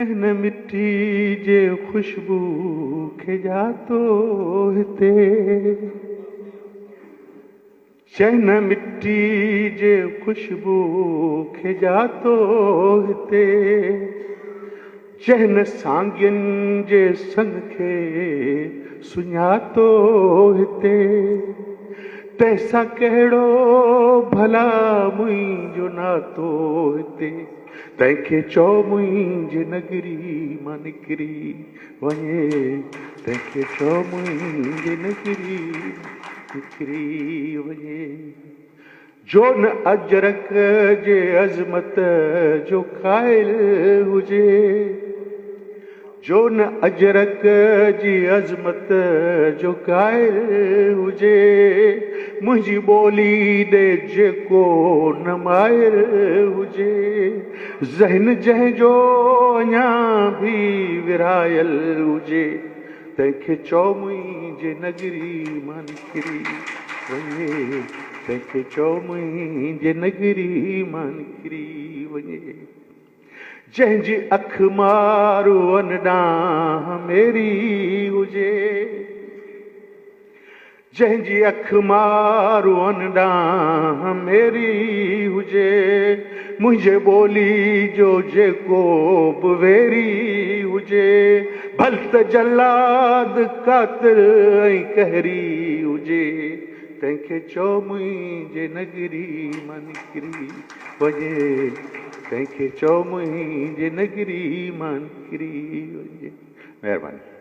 हिन मिट्टी जे खुशबू खे जातो हिते, चैन मिट्टी जे खुशबू खे जातो हिते, चैन सांगियुनि जे सन खे सुञातो हिते। तंहिंसां कहिड़ो भला मुंहिंजो नातो हिते, तंहिंखे चओ मुंहिंजे नगरी मां निकिरी वञे, तंहिंखे चओ मुंहिंजे नगरी निकिरी वञे। जो न अजरक जे अज़मत जो क़ाइल हुजे, जो न अजरक जी अज़मत जो क़ाइल हुजे, मुंहिंजी ॿोली ॾे जेको न माइल हुजे, ज़हन जंहिंजो अञा बि विरायल हुजे, तंहिंखे चओ मुंहिंजे नगरी मां निकिरी वञे, तंहिंखे चओ मुंहिंजे नगरी मां निकिरी वञे। जंहिंजी अख मारुअन ॾांहुं मेरी हुजे, जंहिंजी अख मारुअन ॾांहुं मेरी हुजे, मुंहिंजे ॿोली जो जेको बि वेरी हुजे, भल त जलाद कातिल ऐं कहरी हुजे, तंहिंखे चओ मुंहिंजे नगरी मां निकिरी वञे, तंहिंखे चओ मुंहिंजे नगरी मां निकिरी वञे। महिरबानी।